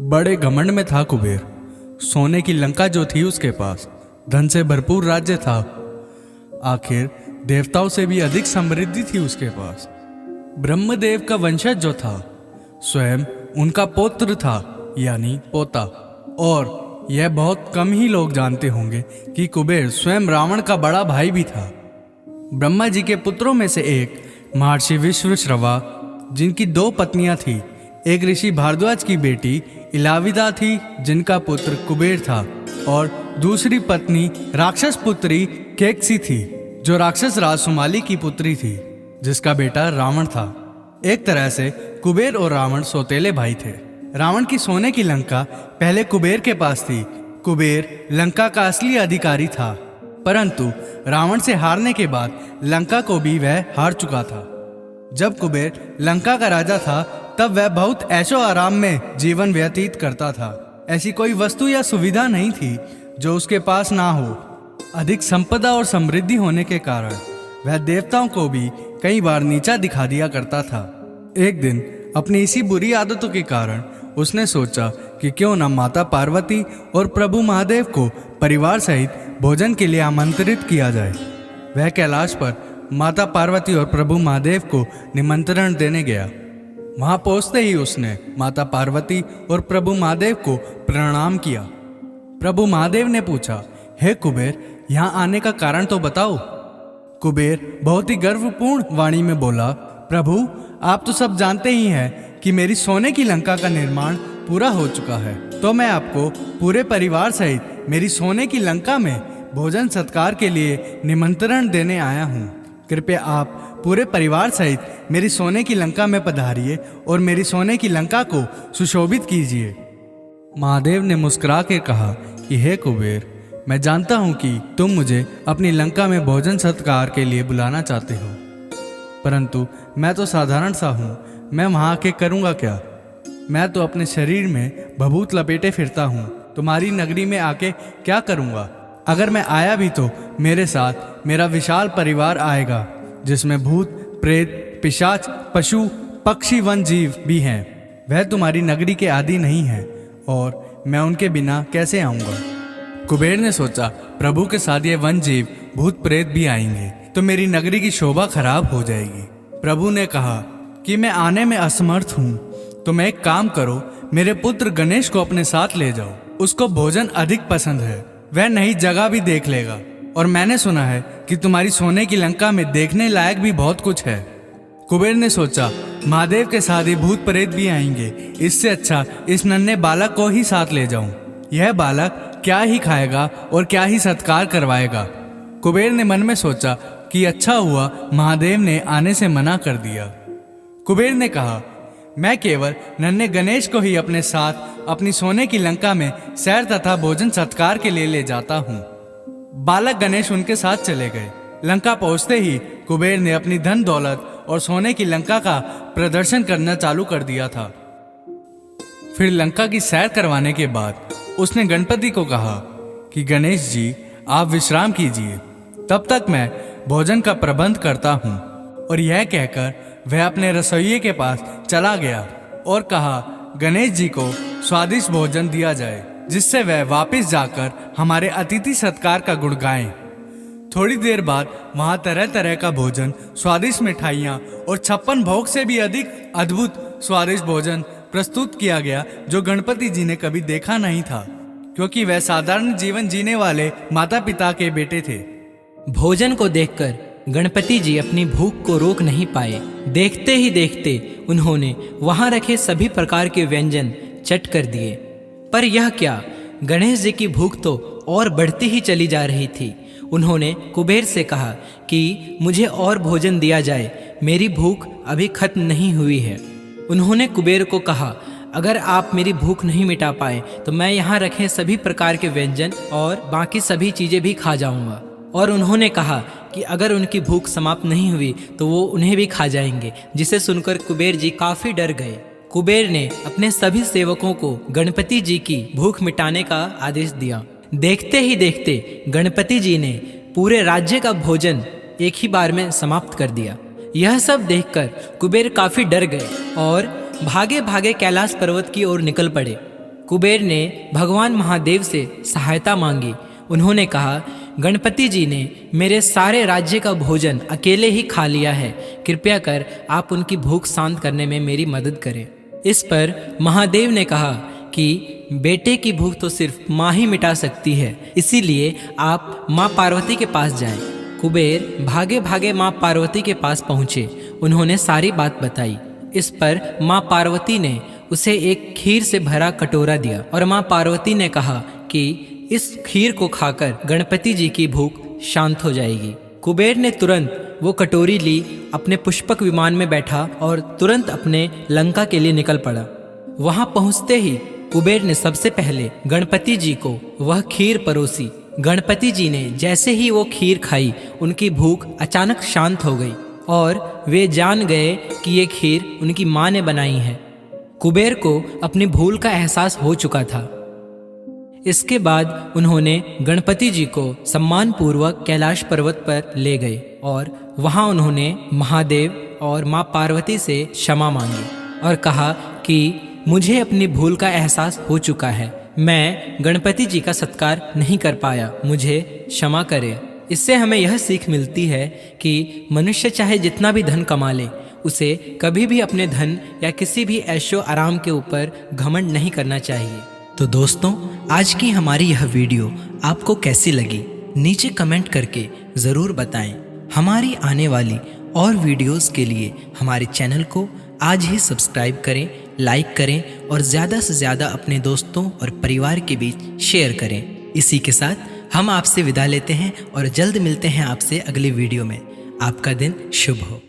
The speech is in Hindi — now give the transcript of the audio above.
बड़े घमंड में था कुबेर। सोने की लंका जो थी उसके पास, धन से भरपूर राज्य था। आखिर देवताओं से भी अधिक समृद्धि थी उसके पास। ब्रह्मदेव का वंशज जो था स्वयं उनका पौत्र था, यानी पोता। और यह बहुत कम ही लोग जानते होंगे कि कुबेर स्वयं रावण का बड़ा भाई भी था। ब्रह्मा जी के पुत्रों में से एक महर्षि विश्वश्रवा, जिनकी 2 पत्नियां थी। एक ऋषि भारद्वाज की बेटी इलाविदा थी, जिनका पुत्र कुबेर था, और दूसरी पत्नी राक्षस पुत्री केकसी थी, जो राक्षस राज सुमाली की पुत्री थी, जिसका बेटा रावण था। एक तरह से कुबेर और रावण सौतेले भाई थे। रावण की सोने की लंका पहले कुबेर के पास थी। कुबेर लंका का असली अधिकारी था, परंतु रावण से हारने के बाद लंका को भी वह हार चुका था। जब कुबेर लंका का राजा था, तब वह बहुत ऐशो आराम में जीवन व्यतीत करता था। ऐसी कोई वस्तु या सुविधा नहीं थी जो उसके पास ना हो। अधिक संपदा और समृद्धि होने के कारण वह देवताओं को भी कई बार नीचा दिखा दिया करता था। एक दिन अपनी इसी बुरी आदतों के कारण उसने सोचा कि क्यों न माता पार्वती और प्रभु महादेव को परिवार सहित भोजन के लिए आमंत्रित किया जाए। वह कैलाश पर माता पार्वती और प्रभु महादेव को निमंत्रण देने गया। वहां पहुंचते ही उसने माता पार्वती और प्रभु महादेव को प्रणाम किया। प्रभु महादेव ने पूछा, हे कुबेर, यहाँ आने का कारण तो बताओ। कुबेर बहुत ही गर्वपूर्ण वाणी में बोला, प्रभु, आप तो सब जानते ही हैं कि मेरी सोने की लंका का निर्माण पूरा हो चुका है, तो मैं आपको पूरे परिवार सहित मेरी सोने की लंका में भोजन सत्कार के लिए निमंत्रण देने आया हूँ। कृपया आप पूरे परिवार सहित मेरी सोने की लंका में पधारिए और मेरी सोने की लंका को सुशोभित कीजिए। महादेव ने मुस्कुरा कर कहा कि हे कुबेर, मैं जानता हूँ कि तुम मुझे अपनी लंका में भोजन सत्कार के लिए बुलाना चाहते हो, परंतु मैं तो साधारण सा हूँ। मैं वहाँ आके करूँगा क्या? मैं तो अपने शरीर में भभूत लपेटे फिरता हूँ। तुम्हारी नगरी में आके क्या करूँगा? अगर मैं आया भी तो मेरे साथ मेरा विशाल परिवार आएगा, जिसमें भूत, प्रेत, पिशाच, पशु, पक्षी, वन जीव भी हैं। वह तुम्हारी नगरी के आदि नहीं हैं, और मैं उनके बिना कैसे आऊँगा? कुबेर ने सोचा, प्रभु के साथ ये वन जीव, भूत, प्रेत भी आएंगे तो मेरी नगरी की शोभा खराब हो जाएगी। प्रभु ने कहा कि मैं आने में असमर्थ हूँ, तो मैं एक काम करो, मेरे पुत्र गणेश को अपने साथ ले जाओ। उसको भोजन अधिक पसंद है, वह नई जगह भी देख लेगा, और मैंने सुना है कि तुम्हारी सोने की लंका में देखने लायक भी बहुत कुछ है। कुबेर ने सोचा, महादेव के साथ ही भूत प्रेत भी आएंगे, इससे अच्छा इस नन्हे बालक को ही साथ ले जाऊं। यह बालक क्या ही खाएगा और क्या ही सत्कार करवाएगा। कुबेर ने मन में सोचा कि अच्छा हुआ महादेव ने आने से मना कर दिया। कुबेर ने कहा, मैं केवल नन्हे गणेश को ही अपने साथ अपनी सोने की लंका में सैर तथा भोजन सत्कार के लिए ले जाता हूँ। बालक गणेश उनके साथ चले गए। लंका पहुंचते ही कुबेर ने अपनी धन दौलत और सोने की लंका का प्रदर्शन करना चालू कर दिया था। फिर लंका की सैर करवाने के बाद उसने गणपति को कहा कि गणेश जी, आप विश्राम कीजिए, तब तक मैं भोजन का प्रबंध करता हूँ। और यह कहकर वह अपने रसोइये के पास चला गया और कहा, गणेश जी को स्वादिष्ट भोजन दिया जाए, जिससे वह वापस जाकर हमारे अतिथि सत्कार का गुण गाएं। थोड़ी देर बाद वहां तरह तरह का भोजन, स्वादिष्ट मिठाइयाँ और 56 भोग से भी अधिक अद्भुत स्वादिष्ट भोजन प्रस्तुत किया गया, जो गणपति जी ने कभी देखा नहीं था, क्योंकि वह साधारण जीवन जीने वाले माता पिता के बेटे थे। भोजन को देखकर गणपति जी अपनी भूख को रोक नहीं पाए। देखते ही देखते उन्होंने वहां रखे सभी प्रकार के व्यंजन चट कर दिए। पर यह क्या, गणेश जी की भूख तो और बढ़ती ही चली जा रही थी। उन्होंने कुबेर से कहा कि मुझे और भोजन दिया जाए, मेरी भूख अभी खत्म नहीं हुई है। उन्होंने कुबेर को कहा, अगर आप मेरी भूख नहीं मिटा पाए तो मैं यहाँ रखे सभी प्रकार के व्यंजन और बाकी सभी चीज़ें भी खा जाऊँगा। और उन्होंने कहा कि अगर उनकी भूख समाप्त नहीं हुई तो वो उन्हें भी खा जाएंगे, जिसे सुनकर कुबेर जी काफ़ी डर गए। कुबेर ने अपने सभी सेवकों को गणपति जी की भूख मिटाने का आदेश दिया। देखते ही देखते गणपति जी ने पूरे राज्य का भोजन एक ही बार में समाप्त कर दिया। यह सब देखकर कुबेर काफ़ी डर गए और भागे भागे कैलाश पर्वत की ओर निकल पड़े। कुबेर ने भगवान महादेव से सहायता मांगी। उन्होंने कहा, गणपति जी ने मेरे सारे राज्य का भोजन अकेले ही खा लिया है, कृपया कर आप उनकी भूख शांत करने में मेरी मदद करें। इस पर महादेव ने कहा कि बेटे की भूख तो सिर्फ माँ ही मिटा सकती है, इसीलिए आप माँ पार्वती के पास जाएं। कुबेर भागे भागे माँ पार्वती के पास पहुँचे। उन्होंने सारी बात बताई। इस पर माँ पार्वती ने उसे एक खीर से भरा कटोरा दिया और माँ पार्वती ने कहा कि इस खीर को खाकर गणपति जी की भूख शांत हो जाएगी। कुबेर ने तुरंत वो कटोरी ली, अपने पुष्पक विमान में बैठा और तुरंत अपने लंका के लिए निकल पड़ा। वहां पहुंचते ही कुबेर ने सबसे पहले गणपति जी को वह खीर परोसी। गणपति जी ने जैसे ही वो खीर खाई, उनकी भूख अचानक शांत हो गई और वे जान गए कि ये खीर उनकी माँ ने बनाई है। कुबेर को अपनी भूल का एहसास हो चुका था। इसके बाद उन्होंने गणपति जी को सम्मानपूर्वक कैलाश पर्वत पर ले गए और वहां उन्होंने महादेव और माँ पार्वती से क्षमा मांगी और कहा कि मुझे अपनी भूल का एहसास हो चुका है, मैं गणपति जी का सत्कार नहीं कर पाया, मुझे क्षमा करें। इससे हमें यह सीख मिलती है कि मनुष्य चाहे जितना भी धन कमा ले, उसे कभी भी अपने धन या किसी भी ऐशो आराम के ऊपर घमंड नहीं करना चाहिए। तो दोस्तों, आज की हमारी यह वीडियो आपको कैसी लगी नीचे कमेंट करके ज़रूर बताएं। हमारी आने वाली और वीडियोस के लिए हमारे चैनल को आज ही सब्सक्राइब करें, लाइक करें और ज़्यादा से ज़्यादा अपने दोस्तों और परिवार के बीच शेयर करें। इसी के साथ हम आपसे विदा लेते हैं और जल्द मिलते हैं आपसे अगली वीडियो में। आपका दिन शुभ हो।